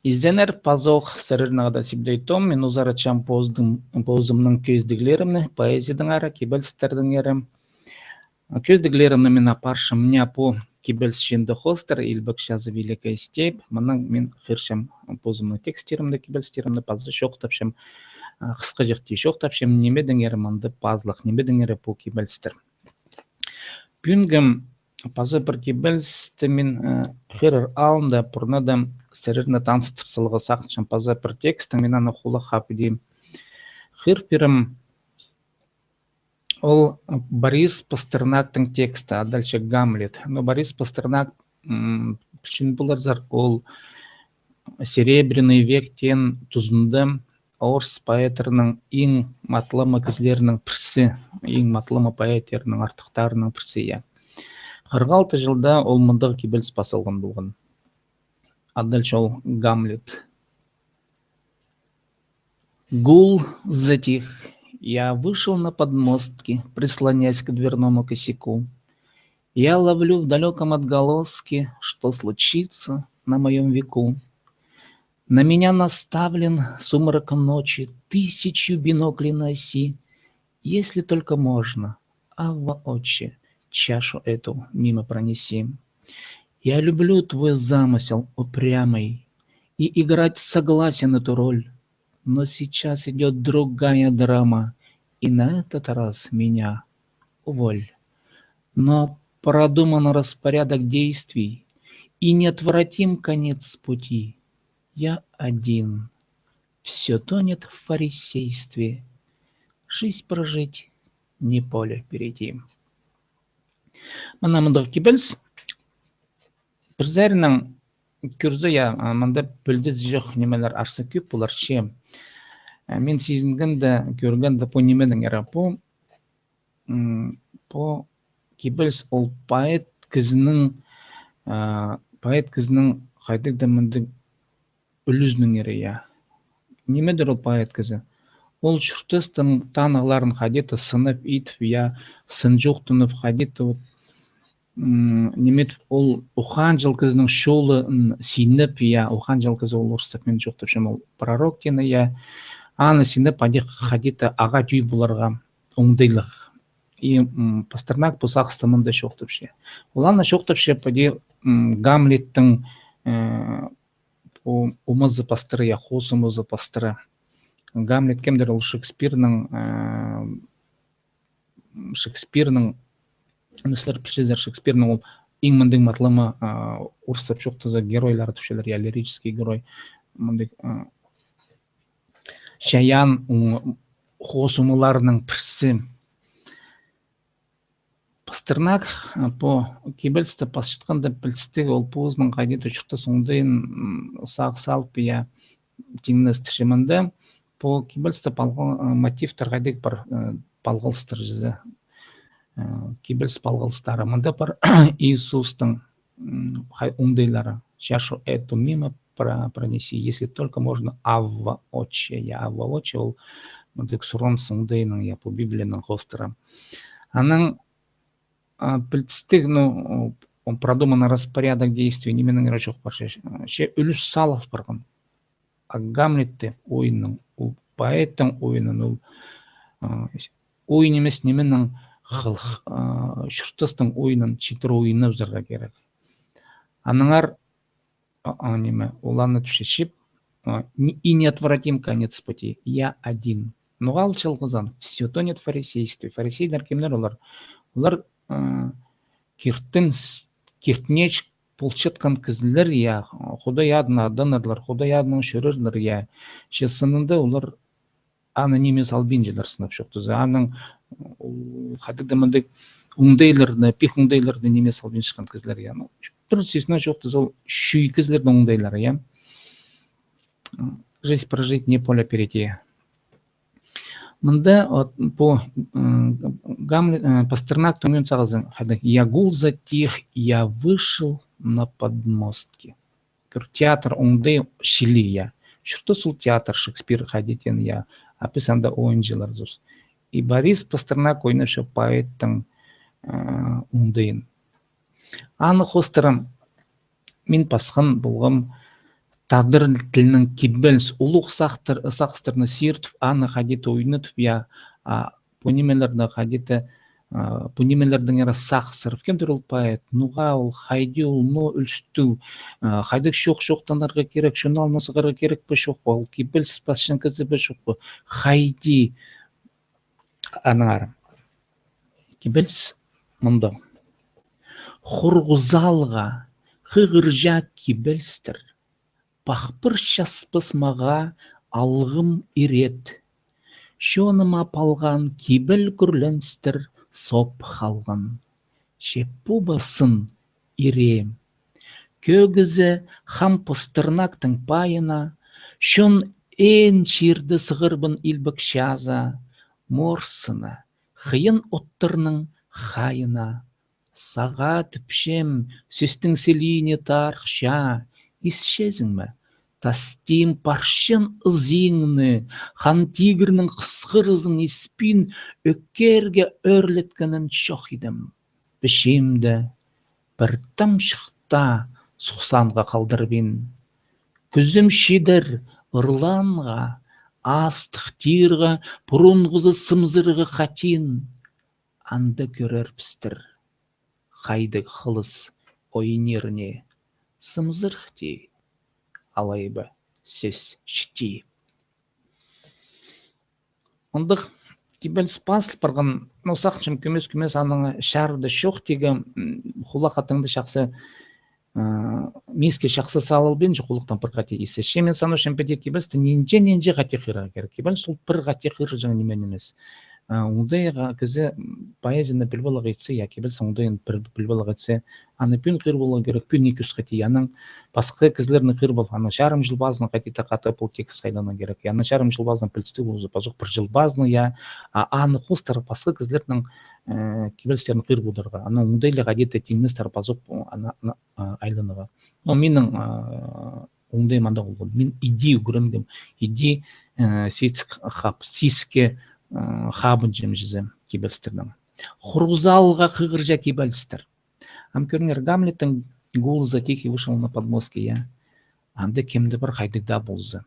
Изенер пазох сырырнағда сибдейтом, мен узара чам позымның көздіглерімні, поэзиядің ара кебелстердің ерім. Көздіглерімні мен апаршым мне по кебелсшенді хостер, илбік шазы великая степь, мұның мен хыршым позымның текстерімді кебелстерімді пазы шоқтапшым, қысқы жекте шоқтапшым, немедің ерім анды пазлық, немедің ері по кебелстер. Пүнгім пазы бір кебелсті мен хырыр алында пұрнадым, стерирна таныстырсылығы сақчын паза бір текстің мен аны құлы қапы дейм. Хырпирым ол Борис Пастернактың тексті, а дальше Гамлет. Но Борис Пастернак үшін бұларзар ол Серебряный век тен тұзынды орыс поэтерінің ең матлымы кізлерінің пірсі, ең матлымы поэтерінің артықтарының пірсі. 46 жылда ол мұндағы кебелс басылған болған. А дальше ол Гамлет. Гул затих. Я вышел на подмостки, прислонясь к дверному косяку. Я ловлю в далеком отголоске, что случится на моем веку. На меня наставлен сумраком ночи 1000 биноклей на оси. Если только можно, Авва, отче, чашу эту мимо пронеси. Я люблю твой замысел упрямый и играть согласен эту роль, но сейчас идет другая драма, и на этот раз меня уволь. Но продуман распорядок действий, и неотвратим конец пути. Я один, все тонет в фарисействе, жизнь прожить, не поле перейти. Манамындық кебелс, Бірзәрінің көрді я, мында білдіз жоқ немелер арсы көп болар ше. Мен сезінгенді, көргенді по немедің әрі по кебелс ол поэт кізінің қайдық дәмінді үлізінің әрі я. Немедір ол поэт кізі? Ол шүртістің танығларын қадеті сынып итіп я, сын жоқтынып қадеті немет ол ухан жылкызның шолы синеп я ухан жылкызы ол орыстық мен жоқтып шым ол пророк тені я аны синеп адек хадита аға түй бұларға оңдайлық и Пастернак бұсақысты мұнда жоқтып ше ол аны жоқтып ше паде Гамлеттің умызы пастыры я хос умызы пастыры Гамлет кемдер ол Шекспирның Мыслар пішезер Шекспирның ол ең мұндың матлымы орыстап жоқтызы геройлары түшелер, я лирический герой. Шаян хосумыларының пірсі. Пастернак по кебелсті пасшытқанда білістігі ол позының қайдеті үшікті соңдайын сақ-салып я теңініз түшемінді. По кебелсті мотивтар қайдек бар балғылыстыр жүзі. Кебелс балғылыстары мында бар Иисустың оңдайлары. Чашу эту мимо пронеси, если только можно Авва, отче. Я Авва, отче, ол мындық сұран соңдайының я по Библияның хостыры. Аның білістік, он продуманный распорядок действий, неменің рачок бар. Ше үліс салов барған. А Гамлетті ойының, ол поэттің ойының, ой немес неменің шүртістің ойының читыр ойыны взырға керек. Аныңар оланы түшешіп, и неотвратим конец пути. Я один. Нұғал чылғызан, все тонет в фарисействе. Фарисейдер кемдер олар? Олар кертнеч полчеткан кізлер, я, Құдай адына адынадылар, Құдай адының шөрірлер, я. Шесінінде олар аны немес албинжелер сынап шоқтызы. Аның қадыдымындық оңдайларды, пих оңдайларды немес албин шыққан кізлер, я. Бір сесіне жоқтыз ол шүй кізлердің оңдайлары, я. Жизнь прожить, не поле перейти. Мында по Пастернак тумен сағызын, я гул затих, я вышел на подмостки. Театр оңдай шили, я. Шүрті сол театр Шекспир қадетен, я. Аписанда ойынжылар зұрс. И Борис Пастернак ойнышы поэттің оңдайын. Аны қостырым, мен пасқан болғым Тағдыр тілінің кибелс улуқ сақстырны сиртіп, аны хадеті ойнытып, я пунемелерді хадеті пунемелердің ера сақсырып, кем тұрыл пайет, нуға ол хайди ол но үлсту, хайдық шоқ-шоқтанарға керек, шыны алнасығарға керек бі шоқ, ол кибелс басшын кізі бі шоқ, хайди анарым. Кибелс мұнда. Хұрғызалға хығыржа кибелстір. Пақпыр шаспыс маға алғым ирет. Шоныма палған кибіл күрленстір соп қалған. Шеппу басын ирем. Көгізі хам пыстырнақтың пайына, шон ен ширді сығырбын илбік шаза, морсына, хыйын оттырның хайына. Саға түпшем сөстің селине тарқша, исшезің ме? Тастим паршын ызиңны, хан тигірнің қысқырызын испин өккерге өрлеткенін шоқ едім. Бішемді бір там шықта сұқсанға қалдырбин. Күзім шидір ұрланға, астық тирға, пұрынғызы сымзырғы қатин. Анды көрер пістір, қайдық қылыс ойнеріне. Сымзырхти, алайбы сөз шти. Ондық кибел спасл барған, сақшым көмес аныңа шарды шоқ тегі құла қатыңды шақсы миске шақсы салыл бен жы құлықтан бір қате есі. Шемен саношын пәде кибелсті ненже қате қырға керек. Кибел сол бір қате қыры жаңа немен емес. Ондайға кізі поэзияны білбалақ етсе, я кибелсі ондайын білбалақ етсе, аны пүн қыр болу керек, пүн 200 қате, яның басқы кізлеріні қыр бол, аны жарым жыл базыны қатета қаты бұл тек сайдана керек. Яны жарым жыл базыны пілсті болу, пазық бір жыл базыны, я аны қостар басқы кізлерінің кибелстерін қыр болдырға. Аны ондайлы қадеті теңністер пазық айланыға. Менің ондай манда болды. Мен идею көрімдім. Идей сиске хабын жемжізі кибелстердің. Хұрғызалға қығыржа кибелстер. Көріңер, Гамлеттің голы затихи вышел на подмостке, я. Анда кемді бір қайдықда болзы.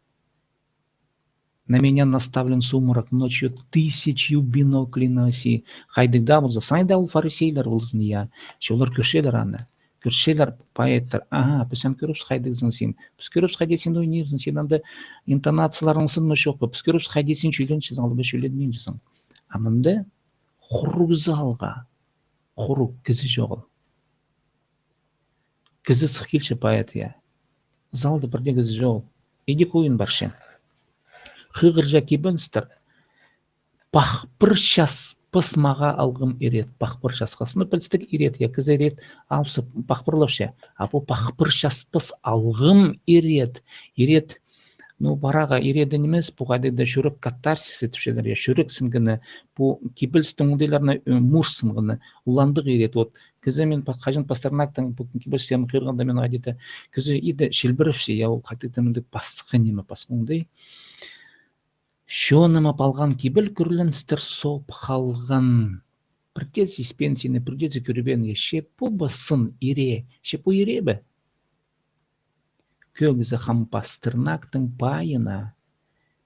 На меня наставлен сумрак ночью 1000 биноклей на оси. Қайдықда болзы. Сайда ол фарисейлер болзын, я. Шолар көршелер аны. Көршелер поэттер. Ага, пісім көріпс қайдықзын сен. Піс көріпс қайдесен ойнерзін. Сен анда интонацияларың сынмы жоқ. Піс көріпс қайдесен шөйлен алып шөйледмен жесің. Амынды хұрғызалға. Хұрғ кізі жоғыл. Кізі сықкелші поэт, я. Залды бірде кізі жоғыл. Еде көйін баршен. Хығыржа кибенстер. Пақпыр шас пысмаға алғым ерет. Пақпыр шасқасыны пілістік ерет, я кізі ерет алпсы пақпырлаушы. Апу пақпыр шас пыс алғым ерет. Ерет, бараға ереді немес, бұғадыда жүрік катарсис етушедер, я жүрік сінгіні, бұл кибелстің ондайларына мұр сінгіні, уландық ерет. Кізі мен қажын пастернактың кибелстемі қырғанда мен ғадеті, кізі еді шелбірівші, я ол қайтықтымынды пасқы немі пасқы ондай. Шоныма палған кибел күрленстер соп қалған. Придется из пенсии, придется көрбен, шепу басын ире, шепу ире бі. Көгізі хам пастернактың пайына.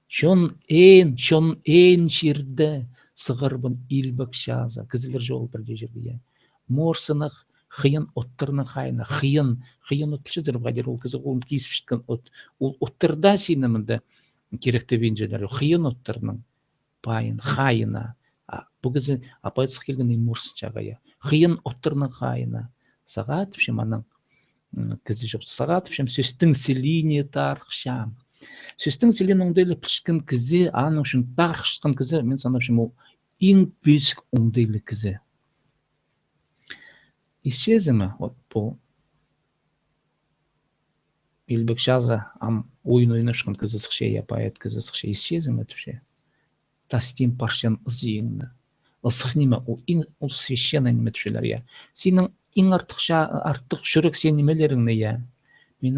Шон ен шерді сығырбын илбік шаза. Кізілер жол бірде жерде. Морсынық хыйын оттырның хайына. Хыйын оттыршыдыр ғадер. Ол кізі қолын кейсіп шытқан оттырда сенімінді. Керекті бенжелер, хыйын оттырның пайын, хайына. Бұл кізі апайтсық келгені мұрсын жағая. Хыйын оттырның хайына. Саға түпшем аның кізі жоқ. Саға түпшем сөстің селине тарқшам. Сөстің селине оңдайлы пішкін кізі, аның үшін тарқшықын кізі, мен санапшым ол ең бөлсік оңдайлы кізі. Исчезімі, бұл Илбек шаза, ойын ойнашқан кізі сықше, я поэт кізі сықше, исчезім әтіпше. Тастим паршен ызиыңны. Ысық неме, ол священный неме түшелер, я. Сенің ең артық жүрек сен немелеріңні, я. Мен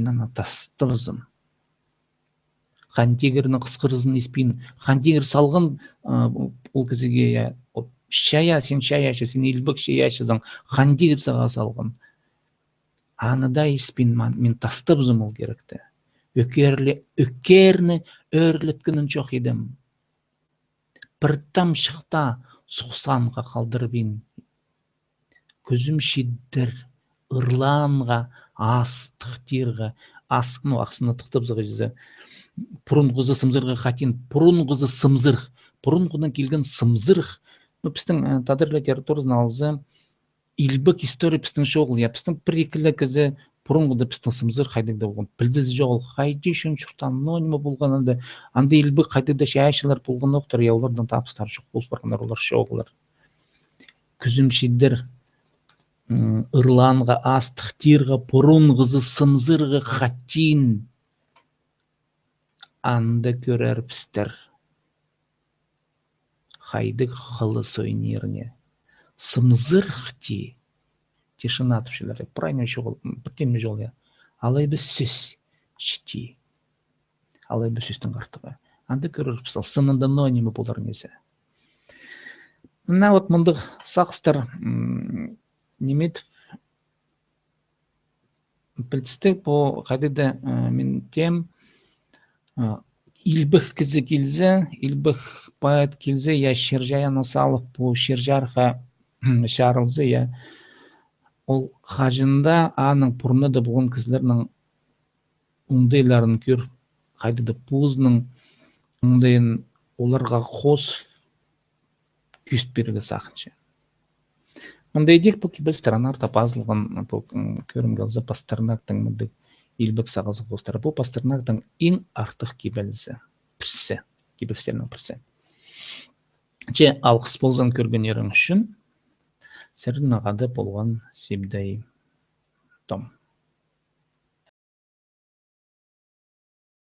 аны тастырзым. Хантигерінің қысқырызын еспейін. Хантигер салғын ол кізіге, я. Шая, сен илбек шая шазың, хантигер саға салғын. Анада испин мен тастап зумыл керекте. Өкерне өрлеткенін жоқ едім. Бір тамшықта сұқсанға қалдырбин. Көзім шиддір, ырланға, астық тирға, ну, ақсына тұқтып зығы жезі. Пұрын қызы сымзырға қатин, пұрын қызы сымзырх, пұрын құдан келген сымзырх. Ну, пістің тадыр литературызын алызы, илбік история пістің жоғыл, я пістің бір-екілі кізі пұрын құда пістің сымзыр қайдық да болған. Білдіз жоғыл, қайды үшін шұртан нонима болған анда, анда илбік қайдық да шәйшілер болған оқтыр, я олардан тапыстар жоқ, бұл барғандар олар жоғылар. Күзім шиддір, ырланға, астық тирға, пұрын қызы сымзырға қатин. Анда көрер пістер. Хайдық қылыс ойнеріне. Сымзырхти. Тишина тушилар. Правильно жол, біртеме жол я. Алай біз сөз шти. Алай біз сөздің артығы. Анда көрер пістер. Сынында нонимы болар несі. Мына вот мұндық сақстар немет білістік по қайдыда мен тем илбіх кізі келзі, илбіх поэт келзі, я шержая насалып по шержарға шарылзы, я ол қажында аның пұрны да болған кізлерінің ұңдайларын көр, қайдыда пұзының ұңдайын оларға қос күст бергі сақыншы. Мұндай дек бұл кебіл странарта пазылған көрім келзі Пастернактың мұндық илбік сағызы қостары. Бұл Пастернактың ең артық кебелізі, пірсі, кебелістерінің пірсі. Че алқыс болзан көрген ерің үшін, сәрін ағады болған себдай том.